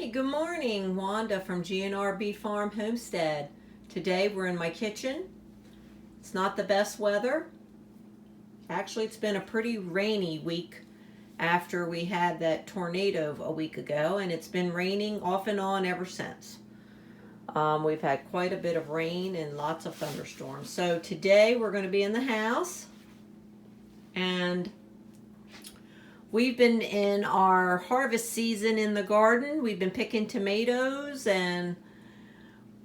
Hey, good morning. Wanda from GNRB Farm Homestead. Today we're in my kitchen. It's not the best weather. Actually, it's been a pretty rainy week after we had that tornado a week ago, and it's been raining off and on ever since. We've had quite a bit of rain and lots of thunderstorms. So today we're going to be in the house, and we've been in our harvest season in the garden. We've been picking tomatoes, and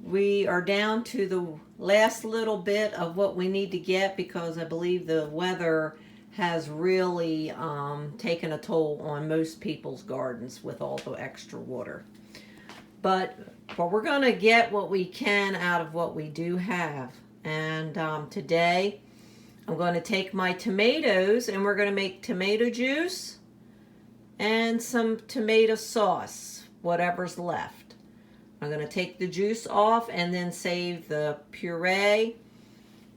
we are down to the last little bit of what we need to get because I believe the weather has really taken a toll on most people's gardens with all the extra water. But we're going to get what we can out of what we do have. And today I'm going to take my tomatoes and we're going to make tomato juice and some tomato sauce, whatever's left. I'm going to take the juice off and then save the puree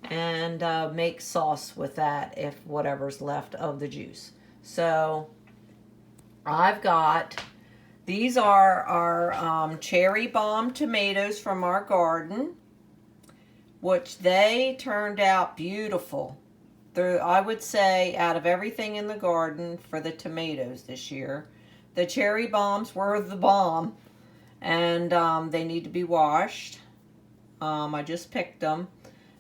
and make sauce with that if whatever's left of the juice. So I've got, these are our cherry bomb tomatoes from our garden, which they turned out beautiful. I would say out of everything in the garden for the tomatoes this year, the cherry bombs were the bomb, and they need to be washed. I just picked them,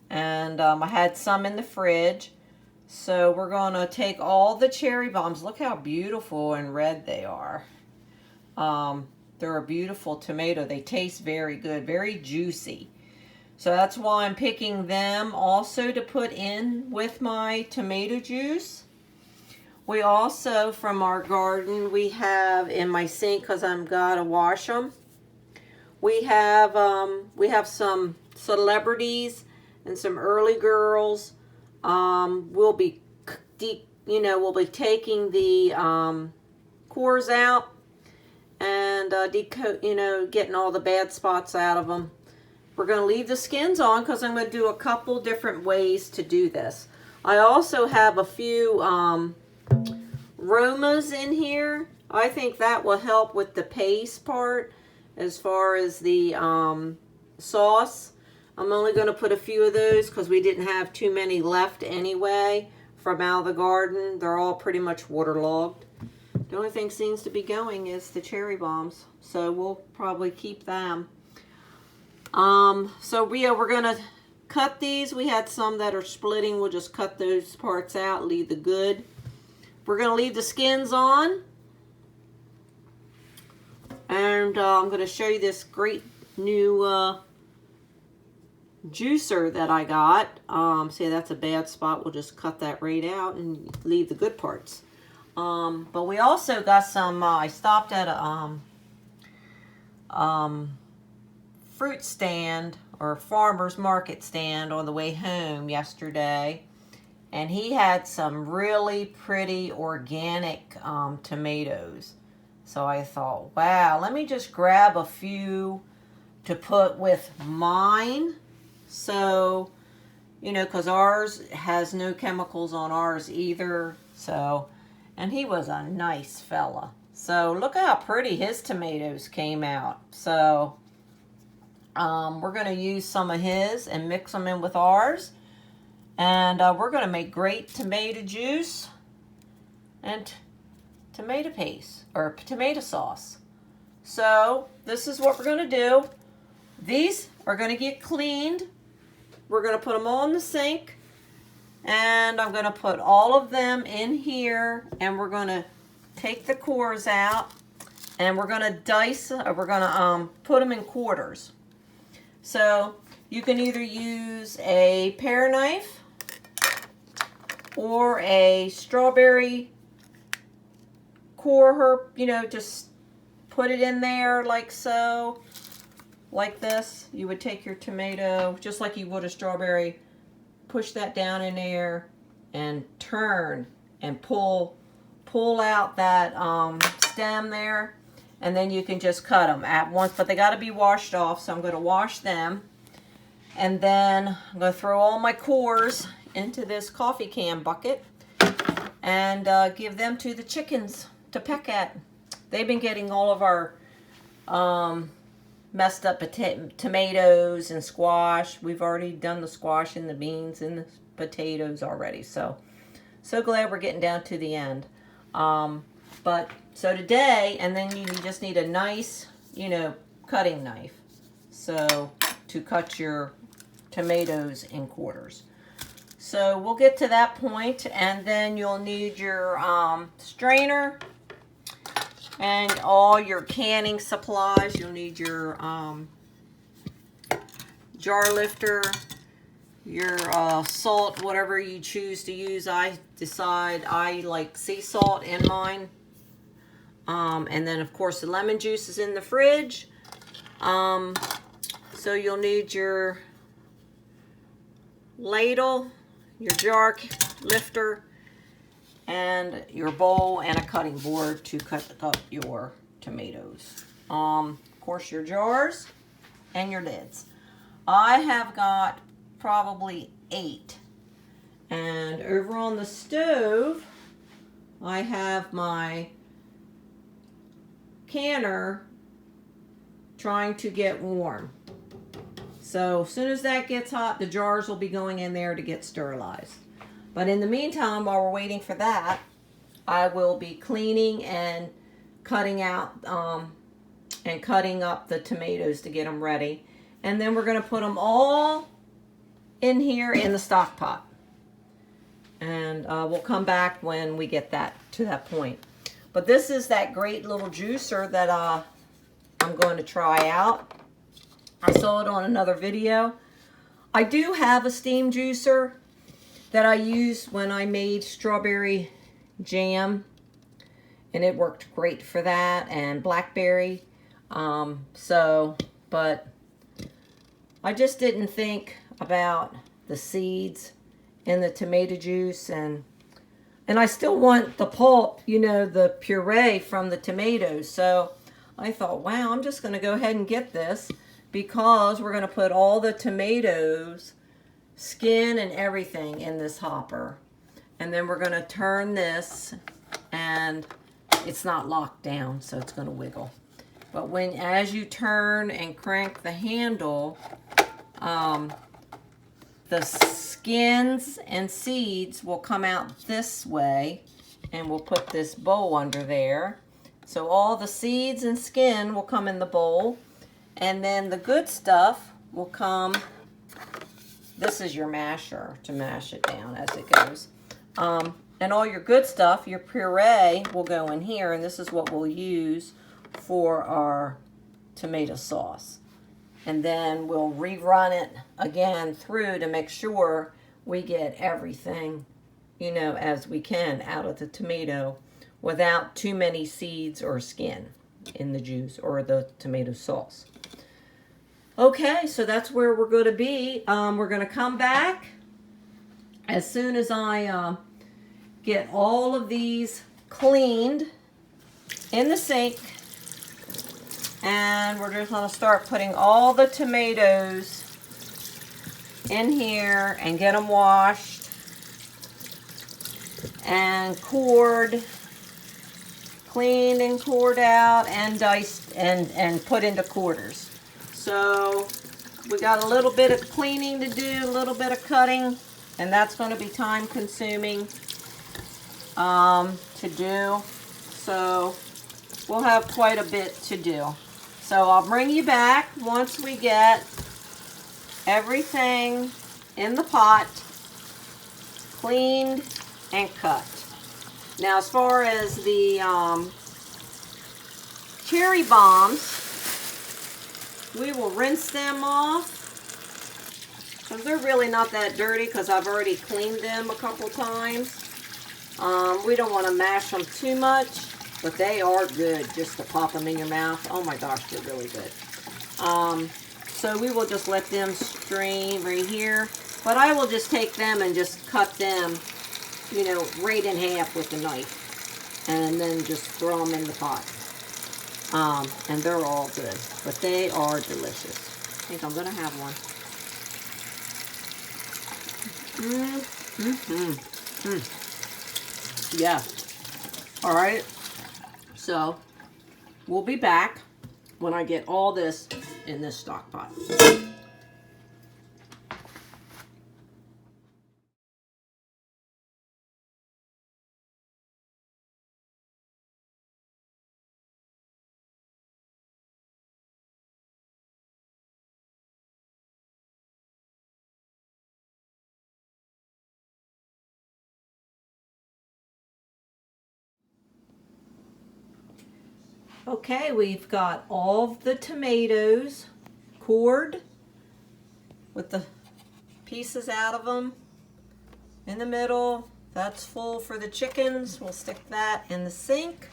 and I had some in the fridge. So we're going to take all the cherry bombs. Look how beautiful and red they are. They're a beautiful tomato. They taste very good, very juicy. So that's why I'm picking them also to put in with my tomato juice. We also, from our garden, we have in my sink, because I'm gotta wash them, we have some celebrities and some early girls. We'll be taking the cores out and getting all the bad spots out of them. We're going to leave the skins on because I'm going to do a couple different ways to do this. I also have a few Romas in here. I think that will help with the paste part as far as the sauce. I'm only going to put a few of those because we didn't have too many left anyway from out of the garden. They're all pretty much waterlogged. The only thing seems to be going is the cherry bombs. So we'll probably keep them. So yeah, we're going to cut these. We had some that are splitting. We'll just cut those parts out, leave the good. We're going to leave the skins on. And I'm going to show you this great new juicer that I got. See, that's a bad spot. We'll just cut that right out and leave the good parts. But we also got some, I stopped at a fruit stand or farmer's market stand on the way home yesterday, and he had some really pretty organic tomatoes. So I thought, wow, let me just grab a few to put with mine. So, because ours has no chemicals on ours either. So, and he was a nice fella. So look how pretty his tomatoes came out. So we're going to use some of his and mix them in with ours. And we're going to make great tomato juice and tomato paste or tomato sauce. So this is what we're going to do. These are going to get cleaned. We're going to put them all in the sink. And I'm going to put all of them in here. And we're going to take the cores out. And we're going to dice, or we're going to put them in quarters. So you can either use a pear knife or a strawberry core, just put it in there like so, like this. You would take your tomato, just like you would a strawberry, push that down in there and turn and pull out that stem there. And then you can just cut them at once, but they got to be washed off. So I'm going to wash them. And then I'm going to throw all my cores into this coffee can bucket and give them to the chickens to peck at. They've been getting all of our messed up tomatoes and squash. We've already done the squash and the beans and the potatoes already. So glad we're getting down to the end. But so today, and then you just need a nice, cutting knife. So to cut your tomatoes in quarters. So we'll get to that point, and then you'll need your strainer and all your canning supplies. You'll need your jar lifter, your salt, whatever you choose to use. I like sea salt in mine. And then of course the lemon juice is in the fridge. So you'll need your ladle, your jar lifter, and your bowl and a cutting board to cut up your tomatoes. Of course your jars and your lids. I have got probably 8. And over on the stove, I have my canner trying to get warm. So as soon as that gets hot, the jars will be going in there to get sterilized. But in the meantime, while we're waiting for that, I will be cleaning and cutting out and cutting up the tomatoes to get them ready. And then we're going to put them all in here in the stock pot. And we'll come back when we get to that point. But this is that great little juicer that I'm going to try out. I saw it on another video. I do have a steam juicer that I used when I made strawberry jam, and it worked great for that, and blackberry. But I just didn't think about the seeds in the tomato juice, and I still want the pulp, the puree from the tomatoes. So I thought, wow, I'm just going to go ahead and get this, because we're going to put all the tomatoes, skin and everything in this hopper. And then we're going to turn this, and it's not locked down, so it's going to wiggle. But as you turn and crank the handle, the skins and seeds will come out this way, and we'll put this bowl under there. So all the seeds and skin will come in the bowl, and then the good stuff will come. This is your masher to mash it down as it goes. And all your good stuff, your puree, will go in here, and this is what we'll use for our tomato sauce. And then we'll rerun it again through to make sure we get everything, as we can out of the tomato without too many seeds or skin in the juice or the tomato sauce. Okay, so that's where we're going to be. We're going to come back as soon as I get all of these cleaned in the sink. And we're just going to start putting all the tomatoes in here and get them washed and cored, cleaned and cored out and diced and put into quarters. So we got a little bit of cleaning to do, a little bit of cutting, and that's going to be time consuming to do. So we'll have quite a bit to do. So I'll bring you back once we get everything in the pot cleaned and cut. Now as far as the cherry bombs, we will rinse them off because they're really not that dirty because I've already cleaned them a couple times. We don't want to mash them too much, but they are good just to pop them in your mouth. Oh my gosh, they're really good. So we will just let them strain right here. But I will just take them and just cut them, right in half with a knife. And then just throw them in the pot. And they're all good. But they are delicious. I think I'm going to have one. Yeah. All right. So, we'll be back when I get all this in this stock pot. Okay, we've got all of the tomatoes cored with the pieces out of them in the middle. That's full for the chickens. We'll stick that in the sink.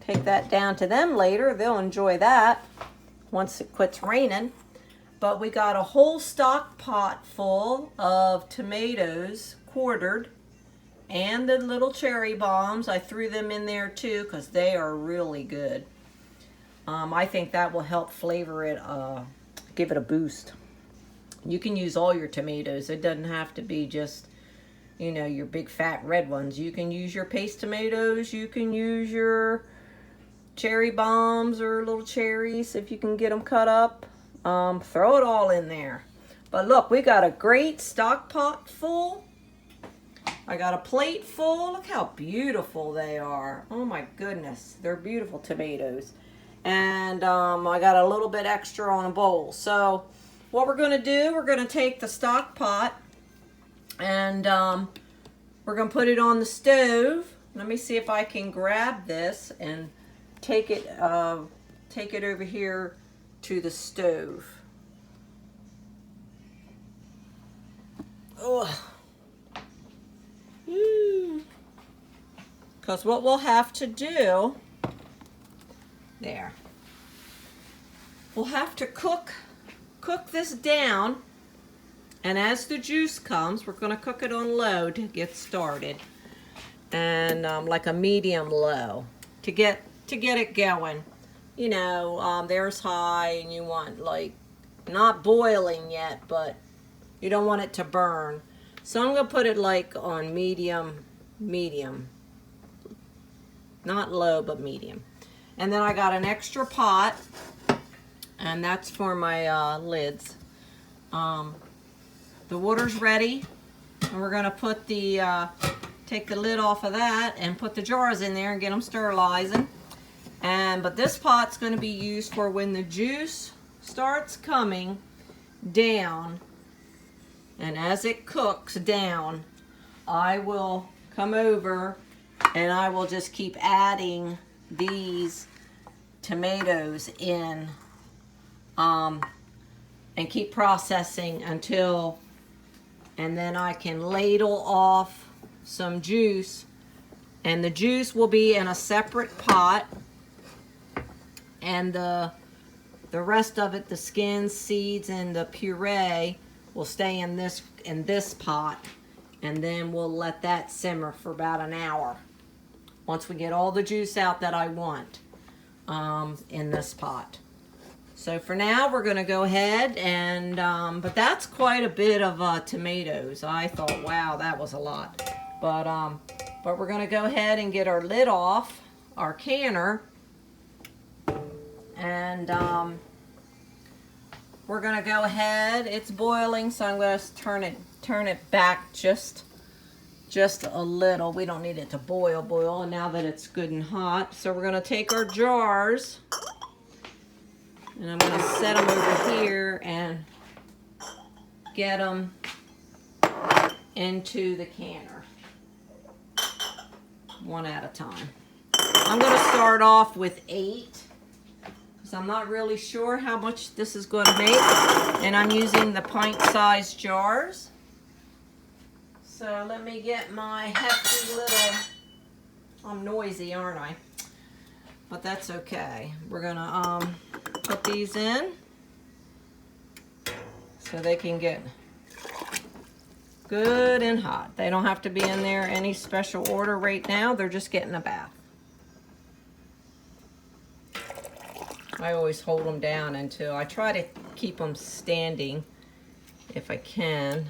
Take that down to them later. They'll enjoy that once it quits raining. But we got a whole stock pot full of tomatoes quartered, and the little cherry bombs. I threw them in there too because they are really good. I think that will help flavor it, give it a boost. You can use all your tomatoes. It doesn't have to be just, you know, your big fat red ones. You can use your paste tomatoes. You can use your cherry bombs or little cherries if you can get them cut up. Throw it all in there. But look, we got a great stock pot full. I got a plate full. Look how beautiful they are. Oh my goodness, they're beautiful tomatoes. And I got a little bit extra on a bowl. So what we're going to do, we're going to take the stock pot and we're going to put it on the stove. Let me see if I can grab this and take it over here to the stove. Ugh. Because what we'll have to do, there, we'll have to cook this down, and as the juice comes, we're going to cook it on low to get started, and like a medium low to get it going. You know, there's high, and you want like not boiling yet, but you don't want it to burn. So I'm going to put it like on medium, not low, but medium. And then I got an extra pot, and that's for my lids. The water's ready, and we're gonna put the take the lid off of that and put the jars in there and get them sterilizing. But this pot's gonna be used for when the juice starts coming down, and as it cooks down, I will come over and I will just keep adding these tomatoes in and keep processing until, and then I can ladle off some juice, and the juice will be in a separate pot, and the rest of it, the skins, seeds, and the puree will stay in this pot, and then we'll let that simmer for about an hour once we get all the juice out that I want in this pot. So for now, we're gonna go ahead and, but that's quite a bit of tomatoes. I thought, wow, that was a lot. But we're gonna go ahead and get our lid off our canner, and we're gonna go ahead. It's boiling, so I'm gonna turn it back just a little. We don't need it to boil, and now that it's good and hot. So we're gonna take our jars, and I'm gonna set them over here and get them into the canner, one at a time. I'm gonna start off with 8, because I'm not really sure how much this is gonna make, and I'm using the pint-sized jars. So let me get my hefty little, I'm noisy, aren't I? But that's okay. We're gonna put these in so they can get good and hot. They don't have to be in there any special order right now. They're just getting a bath. I always hold them down until I try to keep them standing if I can.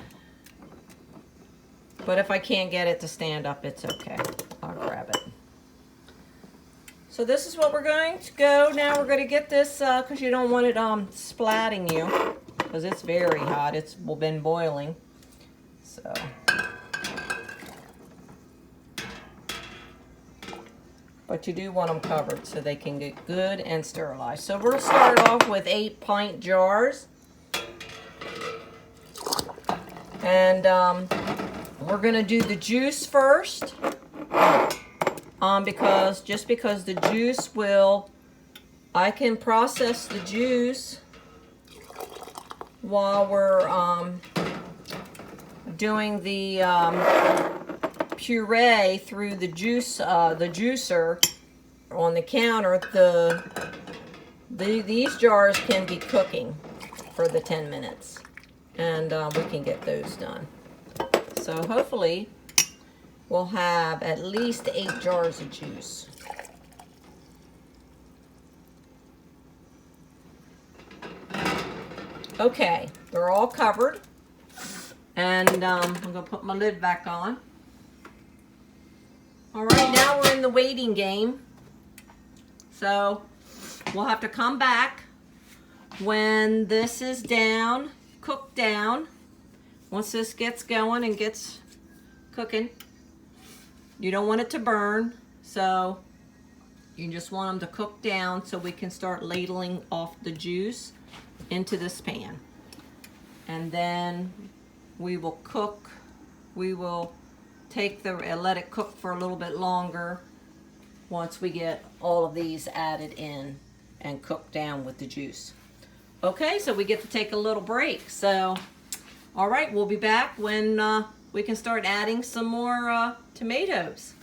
But if I can't get it to stand up, it's okay. I'll grab it. So this is what we're going to go. Now we're going to get this, because you don't want it splatting you, because it's very hot. It's been boiling. So. But you do want them covered so they can get good and sterilized. So we'll start off with 8-pint jars. And we're going to do the juice first. Because the juice will, I can process the juice while we're doing the puree through the juicer on the counter. These jars can be cooking for the 10 minutes, and we can get those done. So hopefully we'll have at least 8 jars of juice. Okay, they're all covered, and I'm gonna put my lid back on. All right, now we're in the waiting game. So we'll have to come back when this is down, cooked down. Once this gets going and gets cooking, you don't want it to burn, so you just want them to cook down so we can start ladling off the juice into this pan. And then we will cook, we will let it cook for a little bit longer once we get all of these added in and cooked down with the juice. Okay, so we get to take a little break. So, all right, we'll be back when we can start adding some more tomatoes.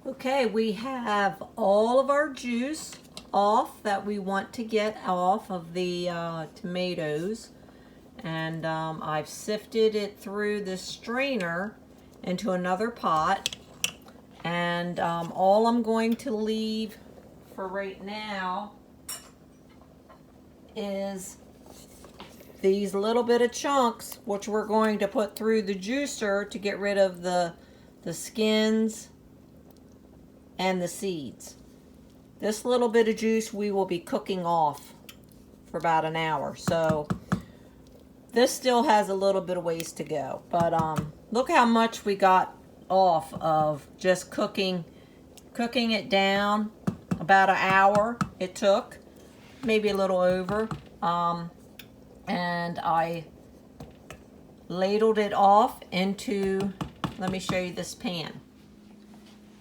Okay, we have all of our juice off that we want to get off of the tomatoes, and I've sifted it through this strainer into another pot, and all I'm going to leave for right now is these little bit of chunks, which we're going to put through the juicer to get rid of the skins and the seeds. This little bit of juice we will be cooking off for about an hour. So this still has a little bit of ways to go. But look how much we got off of just cooking it down. About an hour it took, maybe a little over. And I ladled it off into, let me show you this pan.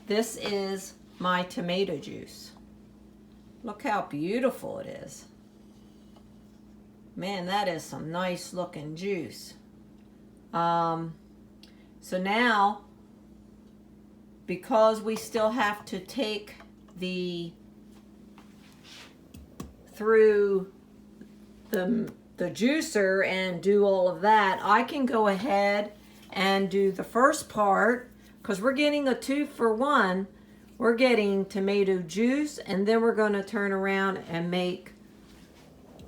This is my tomato juice. Look how beautiful it is. Man, that is some nice looking juice. So now, because we still have to take through the juicer and do all of that, I can go ahead and do the first part, because we're getting a 2-for-1. We're getting tomato juice, and then we're going to turn around and make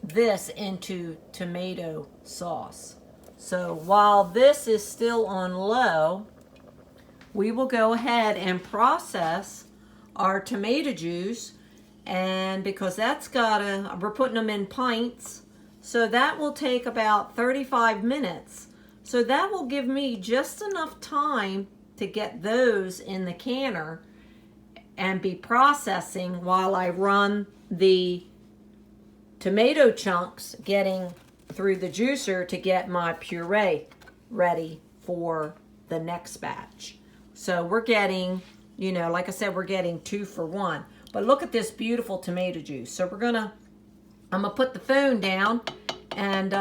this into tomato sauce. So while this is still on low, we will go ahead and process our tomato juice, and because we're putting them in pints, so that will take about 35 minutes. So that will give me just enough time to get those in the canner and be processing while I run the tomato chunks getting through the juicer to get my puree ready for the next batch. So we're getting, like I said, we're getting 2-for-1. But look at this beautiful tomato juice. So I'm gonna put the phone down, and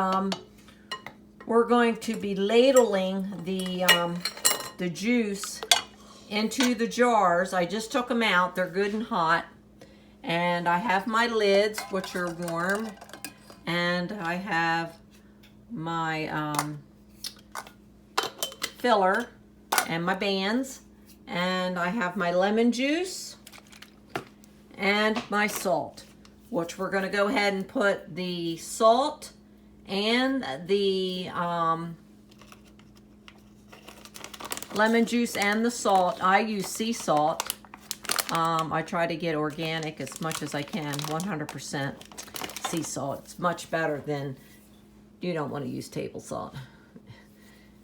we're going to be ladling the juice into the jars. I just took them out. They're good and hot. And I have my lids, which are warm. And I have my filler and my bands. And I have my lemon juice and my salt, which we're going to go ahead and put the salt and the lemon juice and the salt. I use sea salt. I try to get organic as much as I can, 100% sea salt. It's much better than, you don't want to use table salt.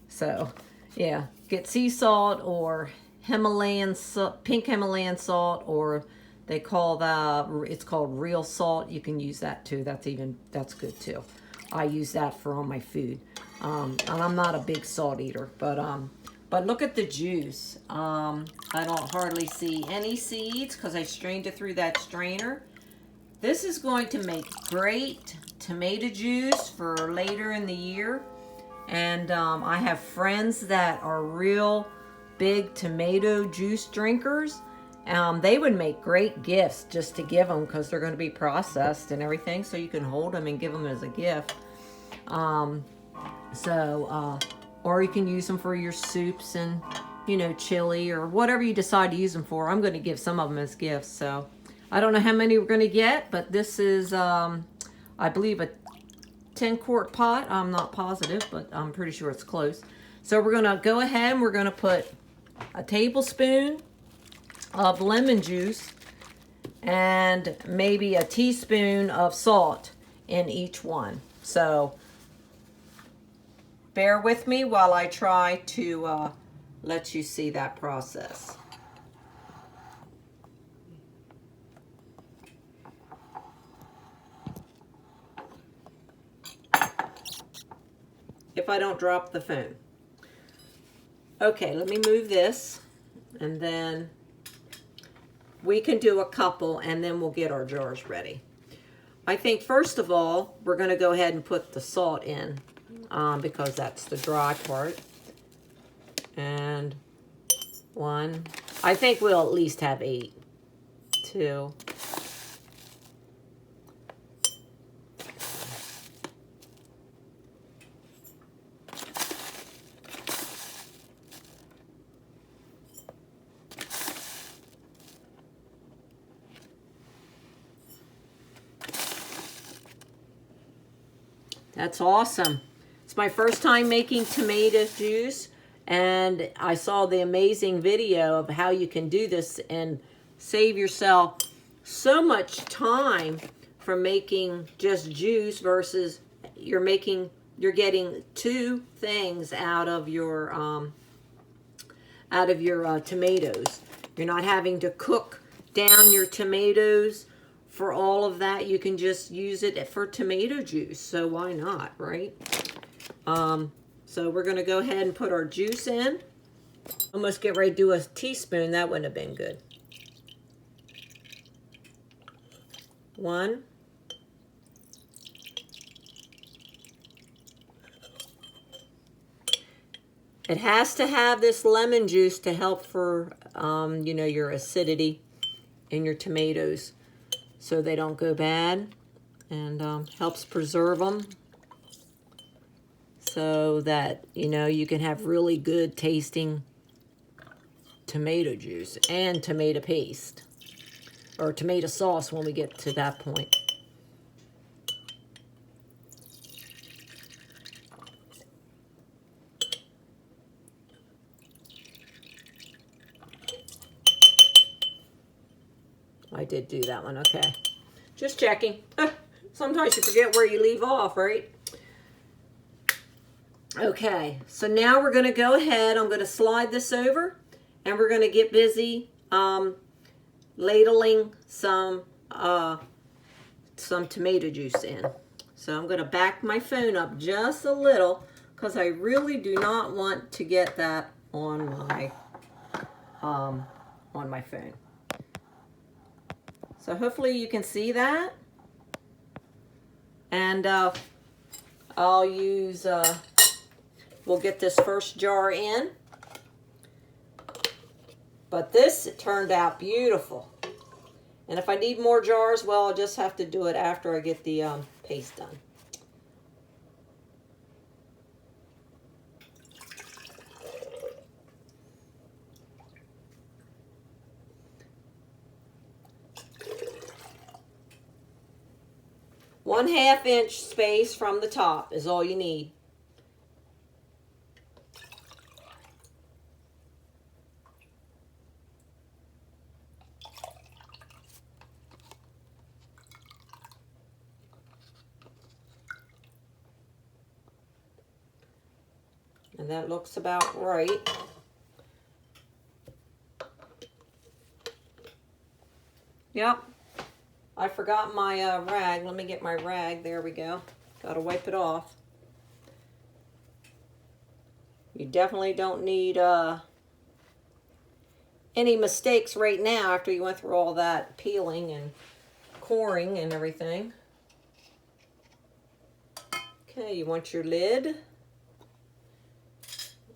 So, yeah, get sea salt or pink Himalayan salt, or they call it's called real salt. You can use that too. That's good too. I use that for all my food. And I'm not a big salt eater, but look at the juice. I don't hardly see any seeds because I strained it through that strainer. This is going to make great tomato juice for later in the year. And I have friends that are real big tomato juice drinkers. They would make great gifts just to give them, because they're going to be processed and everything, so you can hold them and give them as a gift. Or you can use them for your soups and, chili or whatever you decide to use them for. I'm going to give some of them as gifts. So I don't know how many we're going to get, but this is, I believe, a 10-quart pot. I'm not positive, but I'm pretty sure it's close. So we're going to go ahead and we're going to put a tablespoon of lemon juice and maybe a teaspoon of salt in each one. So bear with me while I try to let you see that process. If I don't drop the phone. Okay, let me move this, and then we can do a couple, and then we'll get our jars ready. I think first of all, we're going to go ahead and put the salt in, because that's the dry part. And 1. I think we'll at least have 8. 2. 3. That's awesome. It's my first time making tomato juice, and I saw the amazing video of how you can do this and save yourself so much time from making just juice versus you're getting two things out of your tomatoes. You're not having to cook down your tomatoes for all of that. You can just use it for tomato juice. So why not, right? So we're going to go ahead and put our juice in. Almost get ready to do a teaspoon. That wouldn't have been good. 1. It has to have this lemon juice to help for, your acidity in your tomatoes so they don't go bad, and helps preserve them so that, you can have really good tasting tomato juice and tomato paste or tomato sauce when we get to that point. I did do that one, okay. Just checking. Sometimes you forget where you leave off, right? Okay, so now we're going to go ahead. I'm going to slide this over, and we're going to get busy ladling some tomato juice in. So I'm going to back my phone up just a little because I really do not want to get that on my phone. So hopefully you can see that. And I'll use, we'll get this first jar in. But this, it turned out beautiful. And if I need more jars, well, I'll just have to do it after I get the paste done. One 1/2 inch space from the top is all you need. And that looks about right. Yep. I forgot my rag. Let me get my rag. There we go. Got to wipe it off. You definitely don't need any mistakes right now after you went through all that peeling and coring and everything. Okay, you want your lid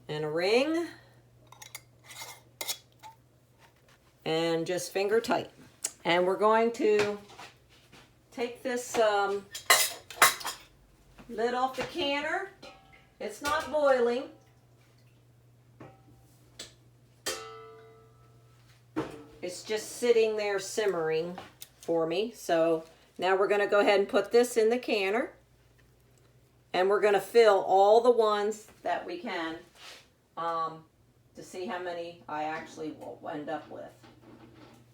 and a ring and just finger tight. And we're going to take this lid off the canner. It's not boiling. It's just sitting there simmering for me. So now we're going to go ahead and put this in the canner. And we're going to fill all the ones that we can to see how many I actually will end up with.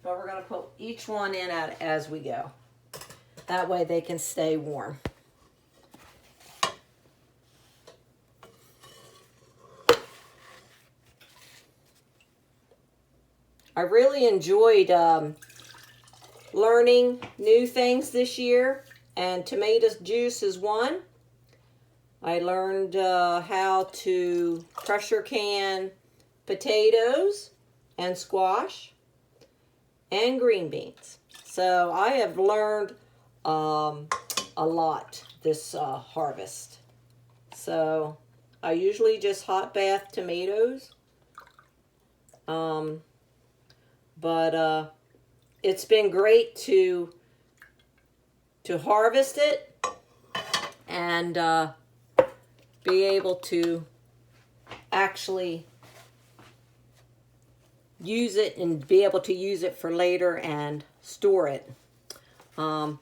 But we're going to put each one in as we go. That way they can stay warm. I really enjoyed learning new things this year, and tomato juice is one. I learned how to pressure can potatoes and squash and green beans. So I have learned a lot this harvest. So I usually just hot bath tomatoes. But it's been great to harvest it and be able to actually use it and be able to use it for later and store it. I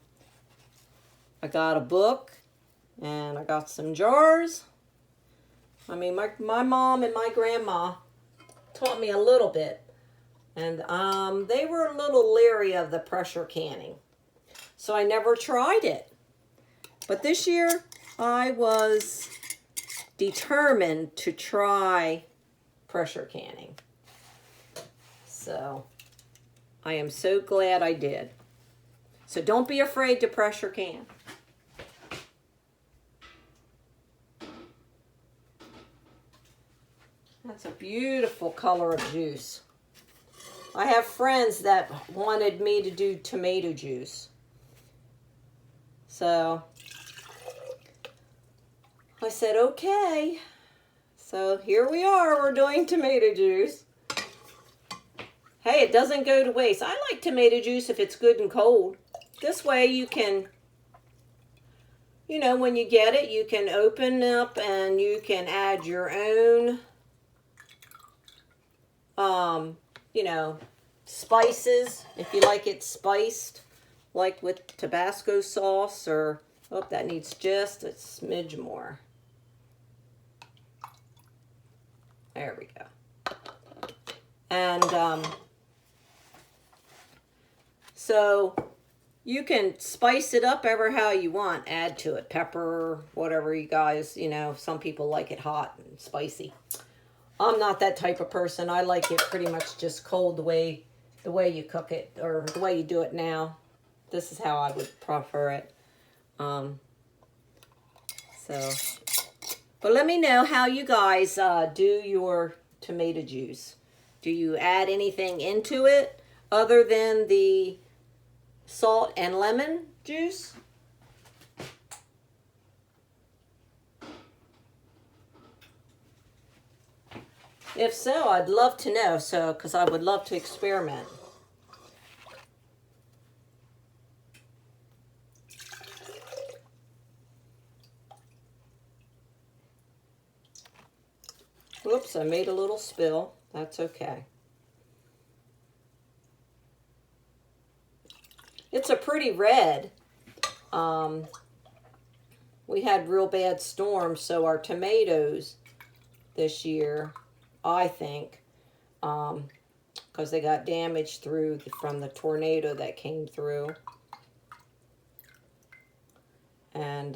got a book And I got some jars. I mean, my mom and my grandma taught me a little bit. And they were a little leery of the pressure canning. So I never tried it. But this year, I was determined to try pressure canning. So I am so glad I did. So don't be afraid to pressure can. That's a beautiful color of juice. I have friends that wanted me to do tomato juice. So I said, okay. So here we are, we're doing tomato juice. Hey, it doesn't go to waste. I like tomato juice if it's good and cold. This way you can, you know, when you get it, you can open up and you can add your own, you know, spices, if you like it spiced, like with Tabasco sauce, or, oh, that needs just a smidge more. There we go. And so you can spice it up ever how you want, add to it pepper, whatever you guys, you know, some people like it hot and spicy. I'm not that type of person. I like it pretty much just cold the way you cook it, or the way you do it now. This is how I would prefer it. So, but let me know how you guys do your tomato juice. Do you add anything into it other than the salt and lemon juice? If so, I'd love to know, because I would love to experiment. Whoops, I made a little spill. That's okay. It's a pretty red. We had real bad storms, so our tomatoes this year, I think, because they got damaged from the tornado that came through. And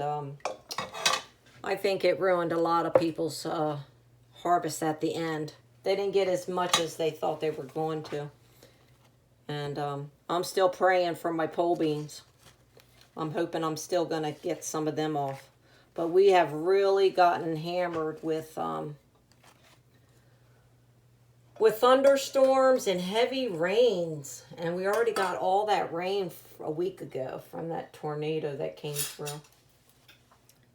I think it ruined a lot of people's harvest at the end. They didn't get as much as they thought they were going to. And I'm still praying for my pole beans. I'm hoping I'm still going to get some of them off. But we have really gotten hammered with thunderstorms and heavy rains. And we already got all that rain a week ago from that tornado that came through.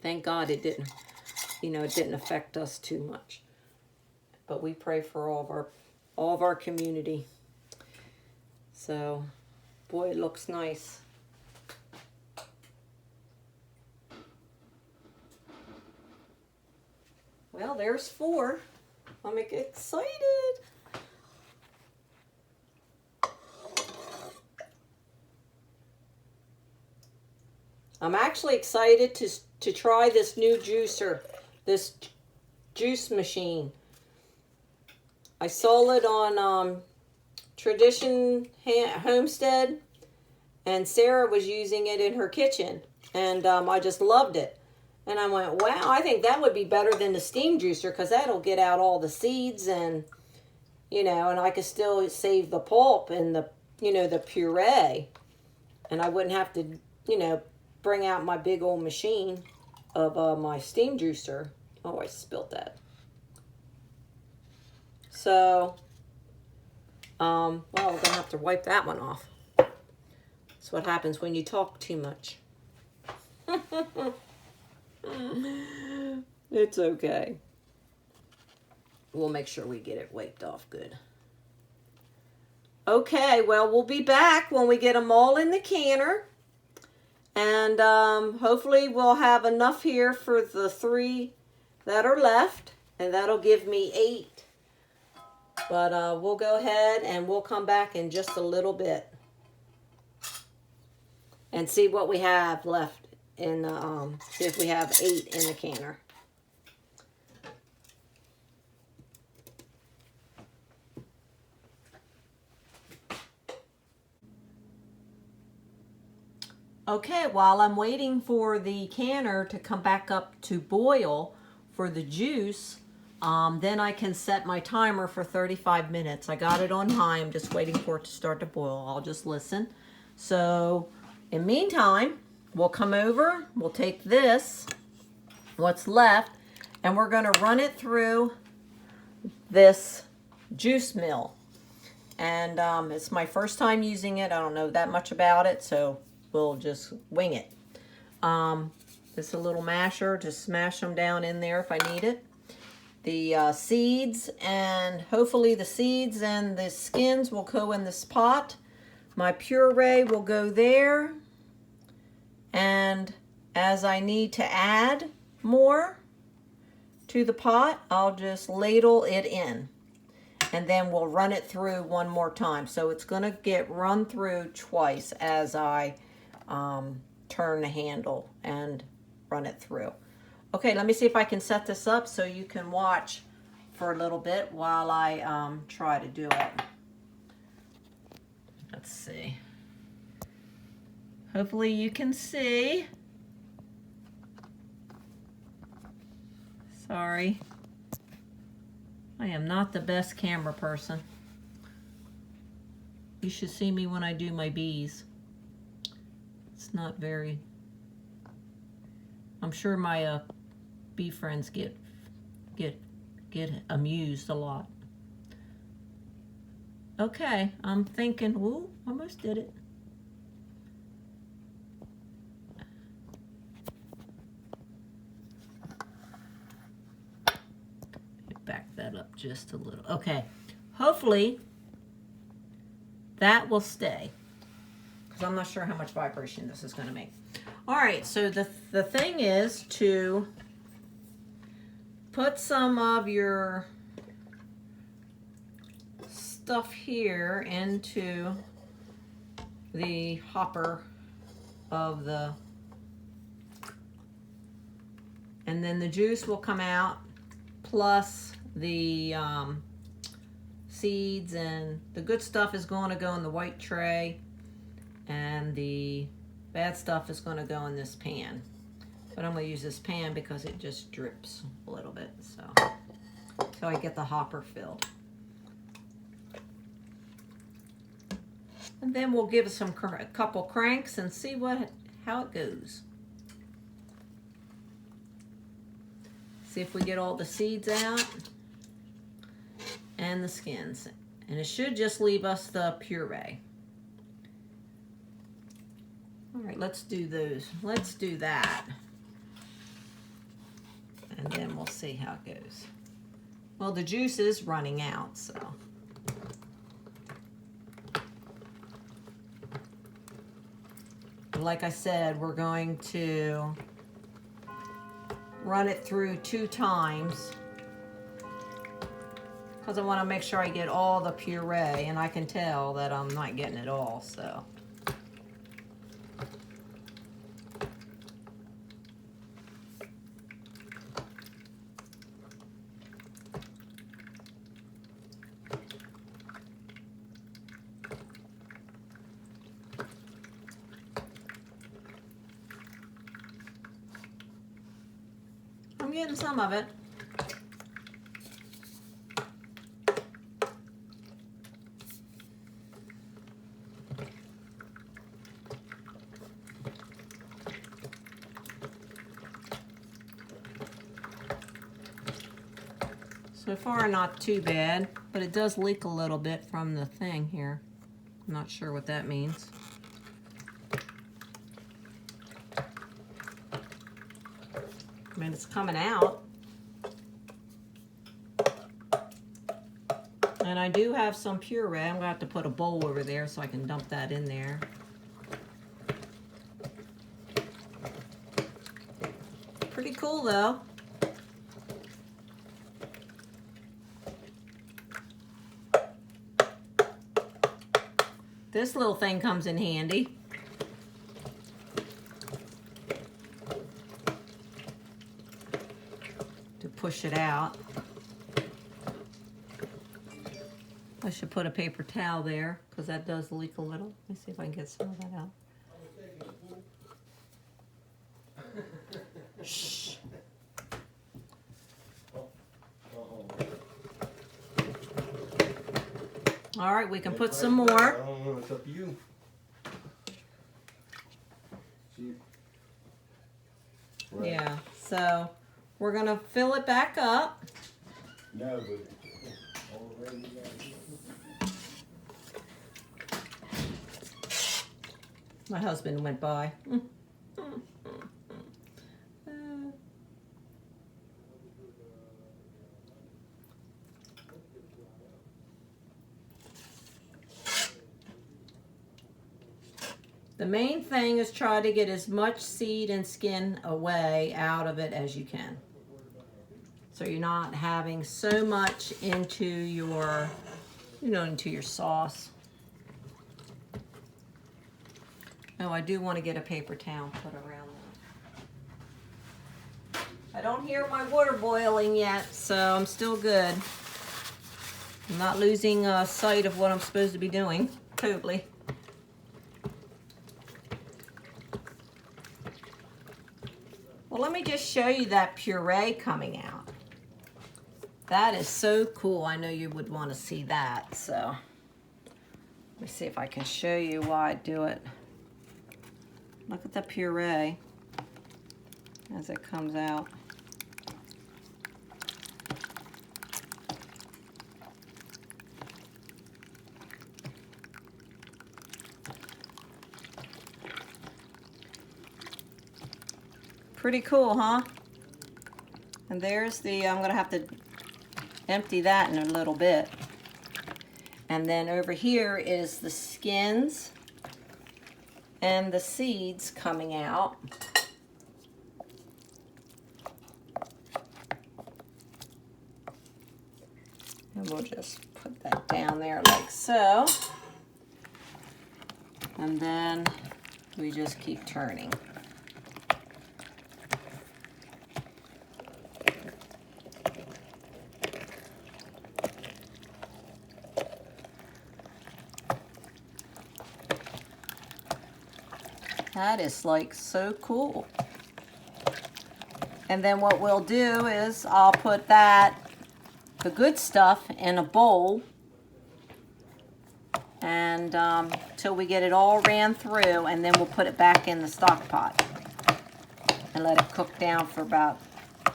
Thank God it didn't, it didn't affect us too much. But we pray for all of our community. So, boy, it looks nice. Well, there's 4. I'm excited. I'm actually excited to try this new juicer, this juice machine. I saw it on Tradition Homestead, and Sarah was using it in her kitchen, and I just loved it. And I went, wow, I think that would be better than the steam juicer, because that'll get out all the seeds, and and I could still save the pulp and the puree, and I wouldn't have to bring out my big old machine of my steam juicer. Oh, I spilled that. So well, we're gonna have to wipe that one off. That's what happens when you talk too much. It's okay. We'll make sure we get it wiped off good. Okay, well, we'll be back when we get them all in the canner. And hopefully we'll have enough here for the 3 that are left. And that'll give me 8. But we'll go ahead and we'll come back in just a little bit and see what we have left in the, see if we have 8 in the canner. Okay, while I'm waiting for the canner to come back up to boil for the juice, then I can set my timer for 35 minutes. I got it on high. I'm just waiting for it to start to boil. I'll just listen. So, in the meantime, we'll come over, we'll take this, what's left, and we're going to run it through this juice mill. And it's my first time using it. I don't know that much about it, so we'll just wing it. This is a little masher to smash them down in there if I need it. The seeds, and hopefully the seeds and the skins will go in this pot. My puree will go there. And as I need to add more to the pot, I'll just ladle it in. And then we'll run it through one more time. So it's going to get run through twice as I turn the handle and run it through. Okay, let me see if I can set this up so you can watch for a little bit while I try to do it. Let's see. Hopefully you can see. Sorry. I am not the best camera person. You should see me when I do my bees. It's not very... I'm sure my bee friends get amused a lot. Okay, I'm thinking, ooh, almost did it. Back that up just a little. Okay, hopefully that will stay, because I'm not sure how much vibration this is going to make. All right, so the thing is to put some of your stuff here into the hopper of the, and then the juice will come out, plus the seeds, and the good stuff is going to go in the white tray, and the bad stuff is going to go in this pan. But I'm going to use this pan because it just drips a little bit, so I get the hopper filled. And then we'll give it a couple cranks and see how it goes. See if we get all the seeds out and the skins. And it should just leave us the puree. All right, let's do those. Let's do that. And then we'll see how it goes. Well, the juice is running out, so. Like I said, we're going to run it through 2 times because I want to make sure I get all the puree, and I can tell that I'm not getting it all, so. I'm getting some of it. So far, not too bad, but it does leak a little bit from the thing here. I'm not sure what that means. I mean, it's coming out. And I do have some puree. I'm going to have to put a bowl over there so I can dump that in there. Pretty cool, though. This little thing comes in handy. push it out. I should put a paper towel there because that does leak a little. Let me see if I can get some of that out. Shh. All right, we can put some more. I don't know, it's up to you. Right. Yeah, so we're gonna fill it back up. No, but My husband went by. The main thing is try to get as much seed and skin away out of it as you can. So you're not having so much into your, into your sauce. Oh, I do want to get a paper towel put around that. I don't hear my water boiling yet, so I'm still good. I'm not losing sight of what I'm supposed to be doing, totally. Well, let me just show you that puree coming out. That is so cool. I know you would want to see that, so let me see if I can show you why I do it. Look at the puree as it comes out. Pretty cool, huh? And there's the, I'm gonna have to empty that in a little bit. And then over here is the skins and the seeds coming out. And we'll just put that down there like so. And then we just keep turning. That is like so cool. And then what we'll do is I'll put that, the good stuff, in a bowl, and till we get it all ran through, and then we'll put it back in the stock pot and let it cook down for about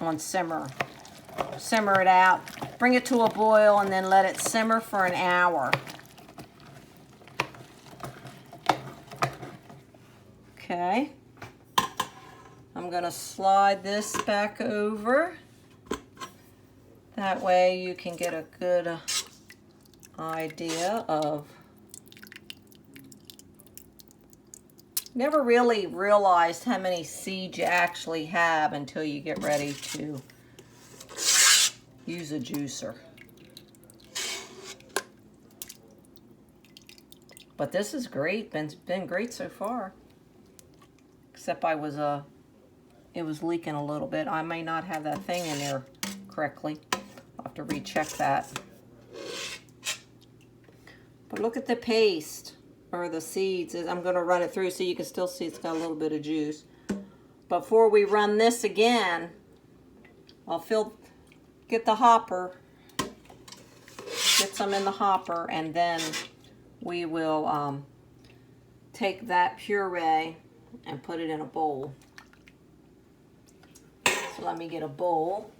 on simmer. Simmer it out, bring it to a boil, and then let it simmer for an hour. Okay, I'm gonna slide this back over. That way you can get a good idea of. Never really realized how many seeds you actually have until you get ready to use a juicer. But this is great, been great so far. Except it was leaking a little bit. I may not have that thing in there correctly. I'll have to recheck that. But look at the paste, or the seeds. I'm gonna run it through so you can still see it's got a little bit of juice. Before we run this again, I'll get the hopper, get some in the hopper, and then we will take that puree and put it in a bowl. So let me get a bowl.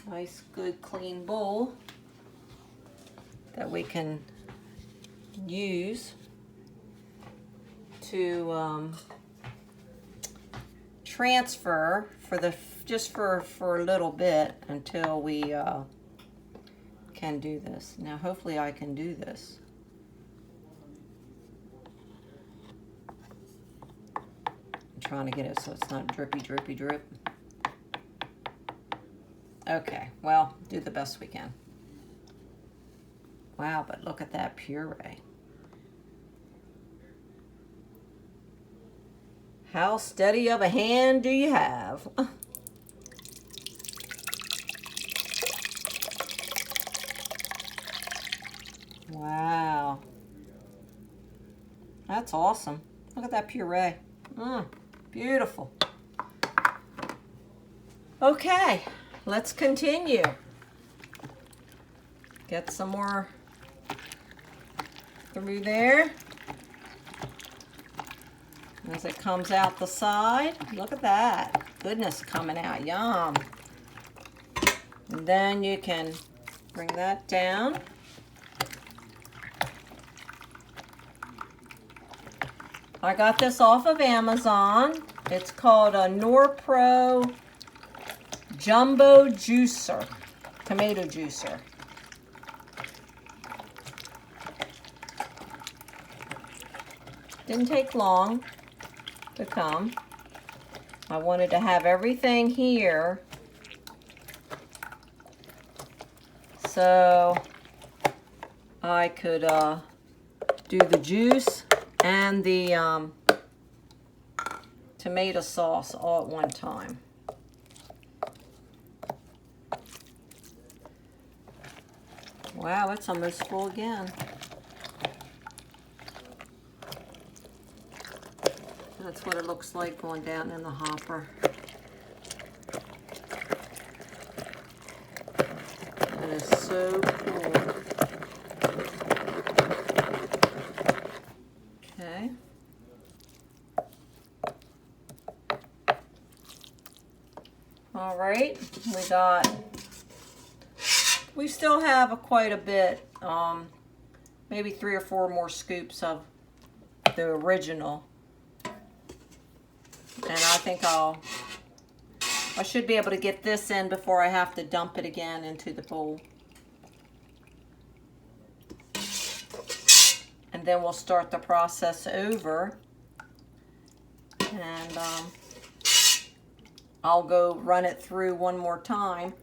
Nice, good, clean bowl that we can use to transfer just for a little bit until we can do this. Now hopefully I can do this. I'm trying to get it so it's not drippy, drippy, drip. Okay, well, do the best we can. Wow, but look at that puree. How steady of a hand do you have? Wow. That's awesome. Look at that puree. Beautiful. Okay, let's continue. Get some more through there. As it comes out the side, look at that. Goodness coming out, yum. And then you can bring that down. I got this off of Amazon. It's called a Norpro Jumbo Juicer, tomato juicer. Didn't take long to come. I wanted to have everything here so I could do the juice and the tomato sauce all at one time. Wow, it's almost full again. That's what it looks like going down in the hopper. That is so cool. Okay. All right, we still have quite a bit, maybe 3 or 4 more scoops of the original. And I think I should be able to get this in before I have to dump it again into the bowl. And then we'll start the process over. And I'll go run it through one more time.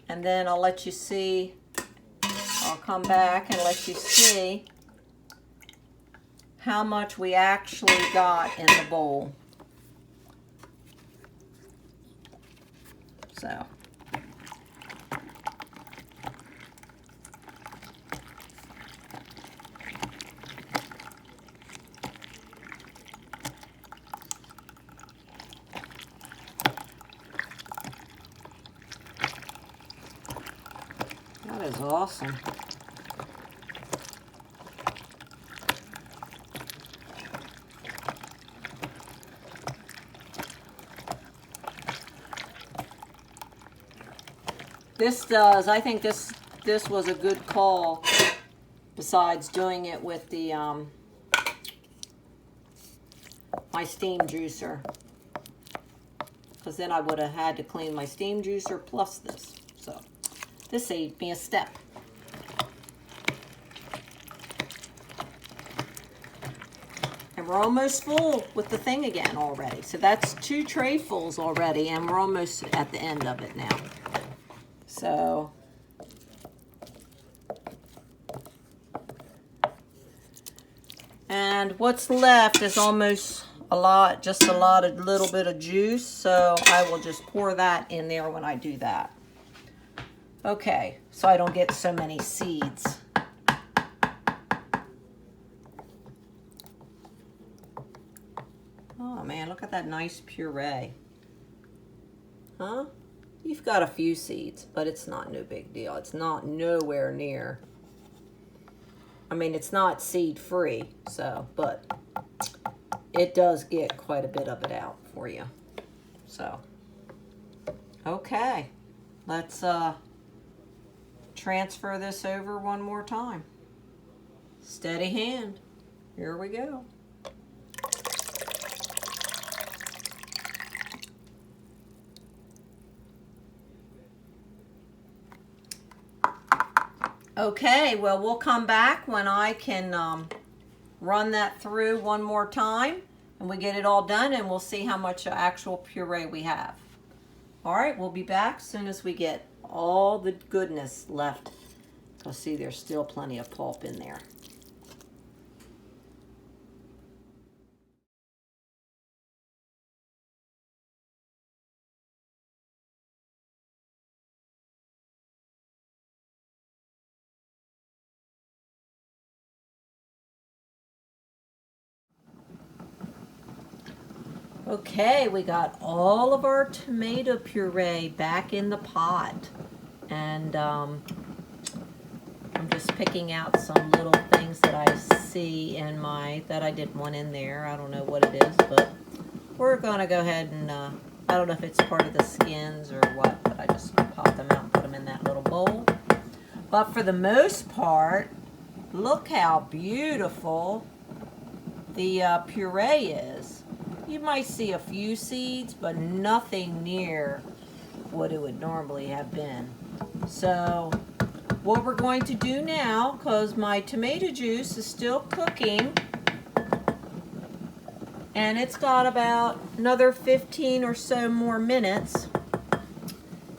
And then I'll let you see, I'll come back and let you see how much we actually got in the bowl. So. That is awesome. I think this was a good call, besides doing it with the my steam juicer, because then I would have had to clean my steam juicer plus this. So this saved me a step. And we're almost full with the thing again already. So that's 2 trayfuls already, and we're almost at the end of it now. So, and what's left is almost just a little bit of juice. So I will just pour that in there when I do that. Okay, so I don't get so many seeds. Oh man, look at that nice puree. Huh? You've got a few seeds, but it's not no big deal. It's not nowhere near. I mean, it's not seed free, so, but it does get quite a bit of it out for you. So, okay, let's transfer this over one more time. Steady hand. Here we go. Okay, well, we'll come back when I can run that through one more time and we get it all done, and we'll see how much actual puree we have. All right, we'll be back as soon as we get all the goodness left. You'll see there's still plenty of pulp in there. Okay, we got all of our tomato puree back in the pot. And I'm just picking out some little things that I see in that I didn't want in there. I don't know what it is, but we're gonna go ahead and, I don't know if it's part of the skins or what, but I just pop them out and put them in that little bowl. But for the most part, look how beautiful the puree is. You might see a few seeds, but nothing near what it would normally have been. So what we're going to do now, because my tomato juice is still cooking, and it's got about another 15 or so more minutes,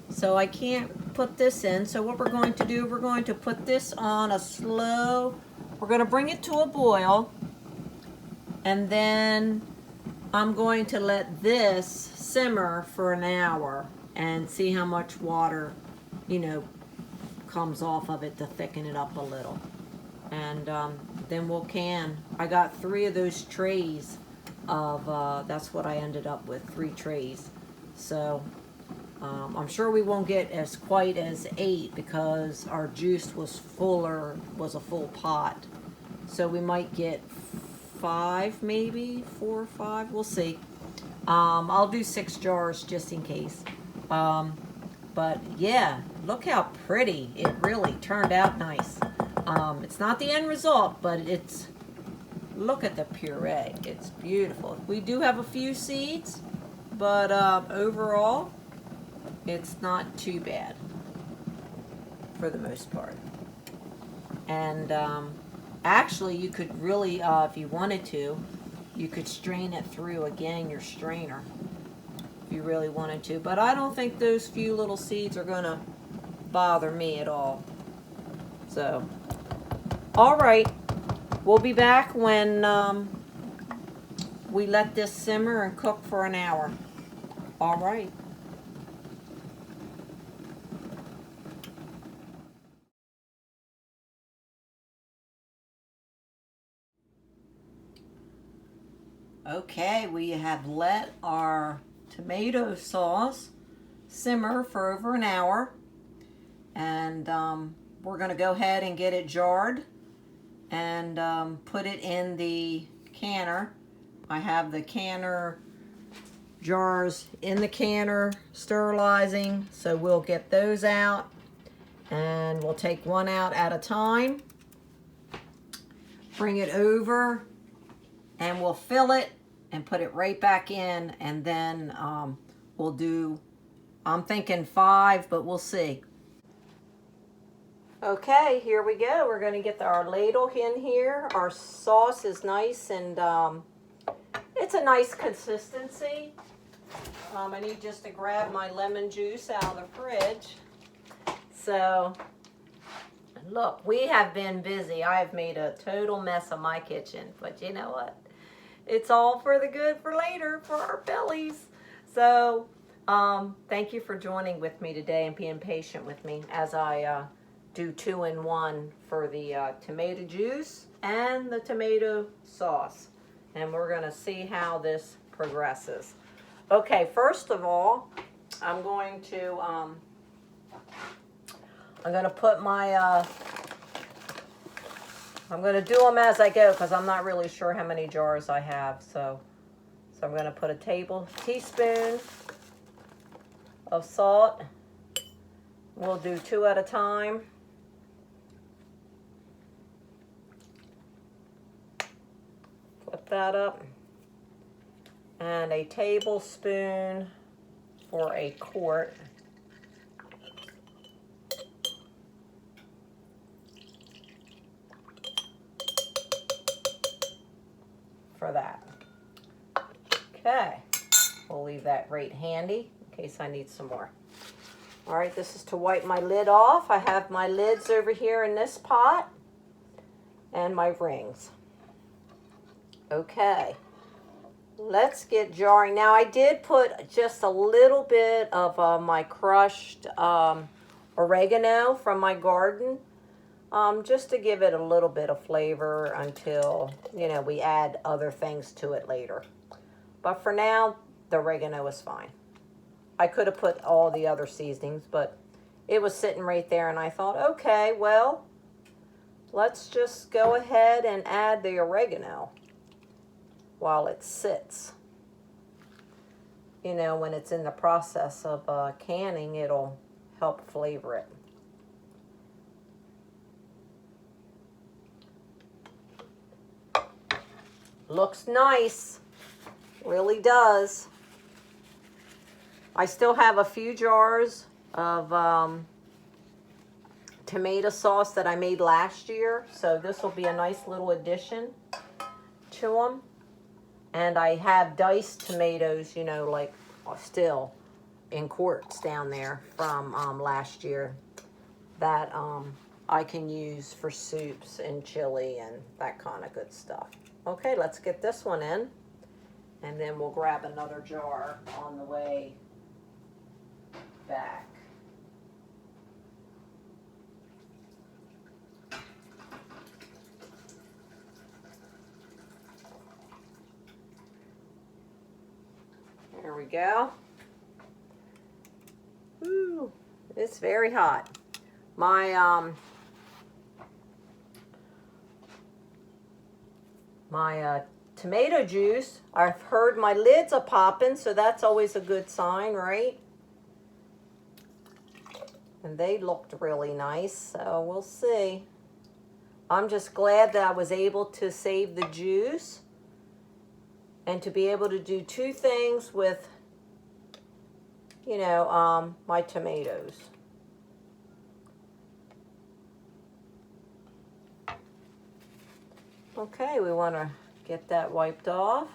so I can't put this in. So what we're going to do, we're going to put this on a slow, we're going to bring it to a boil, and then I'm going to let this simmer for an hour and see how much water, comes off of it to thicken it up a little. And then we'll can. I got 3 of those trays of, that's what I ended up with, 3 trays. So I'm sure we won't get as quite as 8 because our juice was a full pot. So we might get 5, maybe 4 or 5, we'll see. I'll do 6 jars just in case. But yeah, look how pretty it really turned out. Nice. It's not the end result, but look at the puree. It's beautiful. We do have a few seeds, but overall, it's not too bad for the most part. And actually, you could really, if you wanted to, you could strain it through again your strainer if you really wanted to. But I don't think those few little seeds are going to bother me at all. So, all right. We'll be back when we let this simmer and cook for an hour. All right. Okay, we have let our tomato sauce simmer for over an hour, and we're going to go ahead and get it jarred and put it in the canner. I have the canner jars in the canner sterilizing, so we'll get those out and we'll take one out at a time, bring it over, and we'll fill it and put it right back in, and then we'll do, I'm thinking 5, but we'll see. Okay, here we go. We're going to get our ladle in here. Our sauce is nice, and it's a nice consistency. I need just to grab my lemon juice out of the fridge. So, look, we have been busy. I have made a total mess of my kitchen, but you know what? It's all for the good for later, for our bellies. So, thank you for joining with me today and being patient with me as I do 2-in-1 for the tomato juice and the tomato sauce. And we're going to see how this progresses. Okay, first of all, I'm going to put my, I'm going to do them as I go because I'm not really sure how many jars I have. So I'm going to put a teaspoon of salt. We'll do 2 at a time. Put that up. And a tablespoon for a quart. For that. Okay, we'll leave that right handy in case I need some more. All right, this is to wipe my lid off. I have my lids over here in this pot and my rings. Okay, let's get jarring. Now I did put just a little bit of my crushed oregano from my garden, just to give it a little bit of flavor until, we add other things to it later. But for now, the oregano is fine. I could have put all the other seasonings, but it was sitting right there, and I thought, okay, well, let's just go ahead and add the oregano while it sits. You know, when it's in the process of canning, it'll help flavor it. Looks nice, really does. I still have a few jars of tomato sauce that I made last year, so this will be a nice little addition to them. And I have diced tomatoes, you know, like still in quarts down there from last year that I can use for soups and chili and that kind of good stuff. Okay, let's get this one in, and then we'll grab another jar on the way back. There we go. Ooh, it's very hot. My tomato juice, I've heard my lids are popping, so that's always a good sign, right? And they looked really nice, so we'll see. I'm just glad that I was able to save the juice and to be able to do two things with, you know, my tomatoes. Okay, we want to get that wiped off.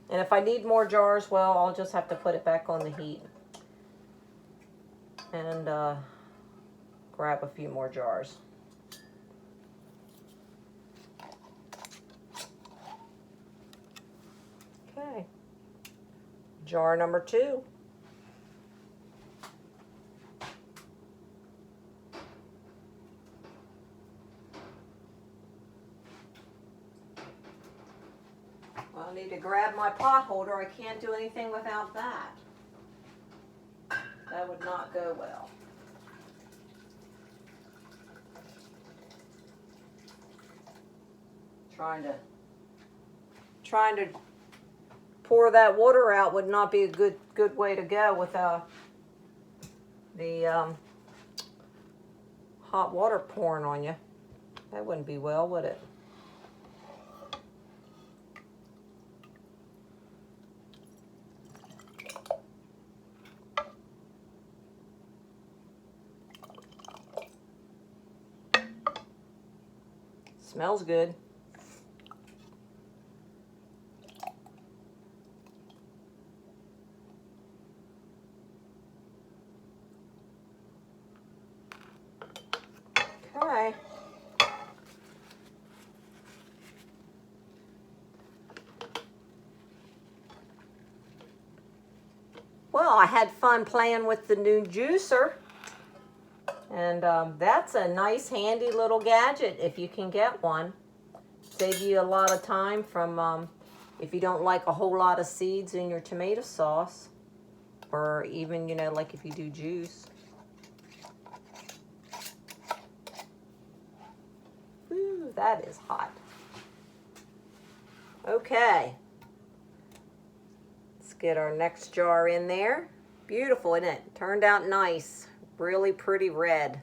And if I need more jars, well, I'll just have to put it back on the heat and grab a few more jars. Okay, jar number 2. Well, I need to grab my pot holder. I can't do anything without that. That would not go well. Trying to pour that water out would not be a good way to go with the hot water pouring on you. That wouldn't be well, would it? Smells good. Okay. Well, I had fun playing with the new juicer. And that's a nice, handy little gadget if you can get one. Save you a lot of time from if you don't like a whole lot of seeds in your tomato sauce. Or even, you know, like if you do juice. Ooh, that is hot. Okay. Let's get our next jar in there. Beautiful, isn't it? Turned out nice. Really pretty red.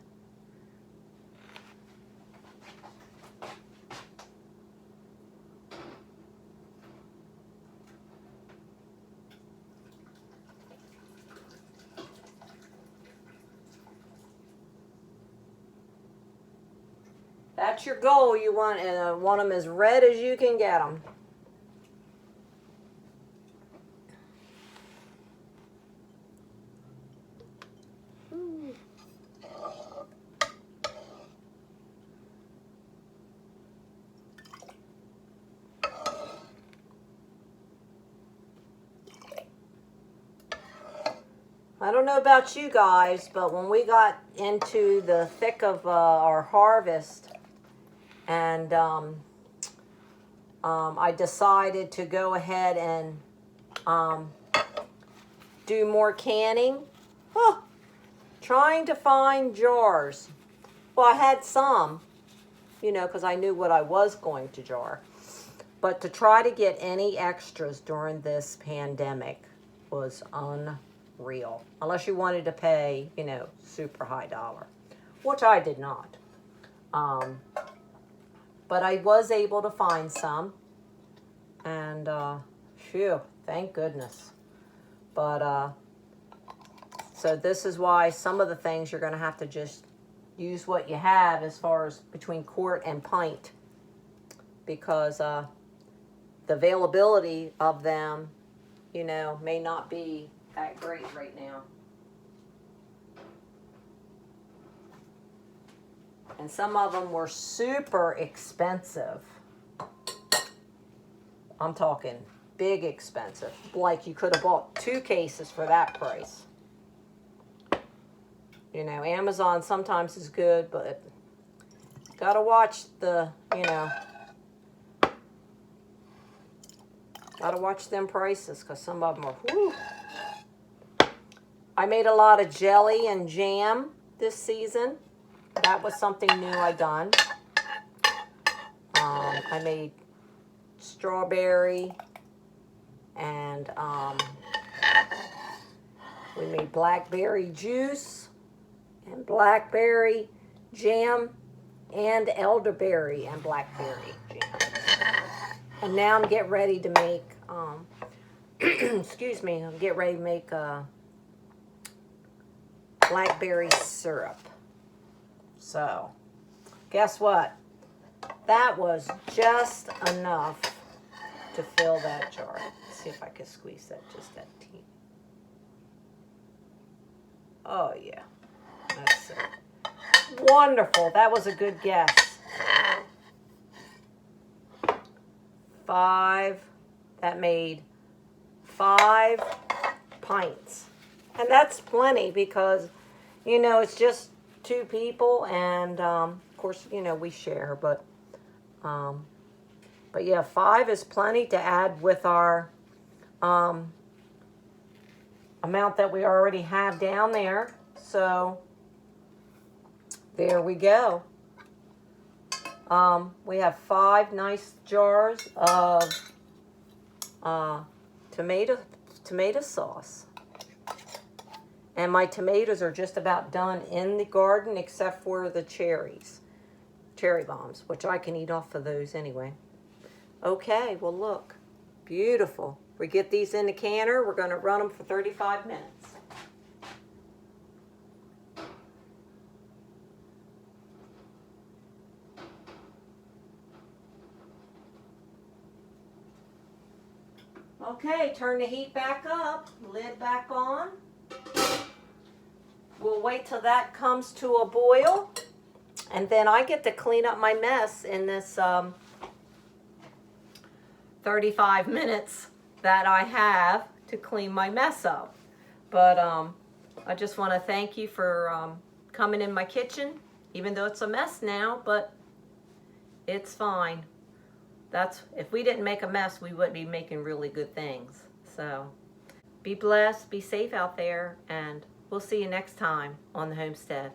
That's your goal. You want them as red as you can get them. I don't know about you guys, but when we got into the thick of our harvest, and I decided to go ahead and do more canning. Oh, trying to find jars. Well, I had some, because I knew what I was going to jar. But to try to get any extras during this pandemic was unreal. Unless you wanted to pay, super high dollar, which I did not. But I was able to find some. And, phew, thank goodness. But, so this is why some of the things you're going to have to just use what you have as far as between quart and pint. Because, the availability of them, may not be that great right now. And some of them were super expensive. I'm talking big expensive. Like you could have bought 2 cases for that price. Amazon sometimes is good, but gotta watch gotta watch them prices, because some of them are, whew. I made a lot of jelly and jam this season. That was something new I done. I made strawberry and we made blackberry juice and blackberry jam and elderberry and blackberry jam. And now I'm getting ready to make, excuse me, I'm getting ready to make blackberry syrup. So, guess what? That was just enough to fill that jar. Let's see if I can squeeze that just that teeny. Oh yeah, that's it. Wonderful. That was a good guess. 5. That made 5 pints, and that's plenty because, it's just 2 people, and of course, we share, but yeah, 5 is plenty to add with our amount that we already have down there. So there we go. We have 5 nice jars of tomato sauce. And my tomatoes are just about done in the garden, except for the cherry bombs, which I can eat off of those anyway. Okay, well look, beautiful. We get these in the canner. We're going to run them for 35 minutes. Okay, turn the heat back up, lid back on. We'll wait till that comes to a boil, and then I get to clean up my mess in this 35 minutes that I have to clean my mess up. But I just want to thank you for coming in my kitchen, even though it's a mess now, but it's fine. If we didn't make a mess, we wouldn't be making really good things. So be blessed, be safe out there, and we'll see you next time on the homestead.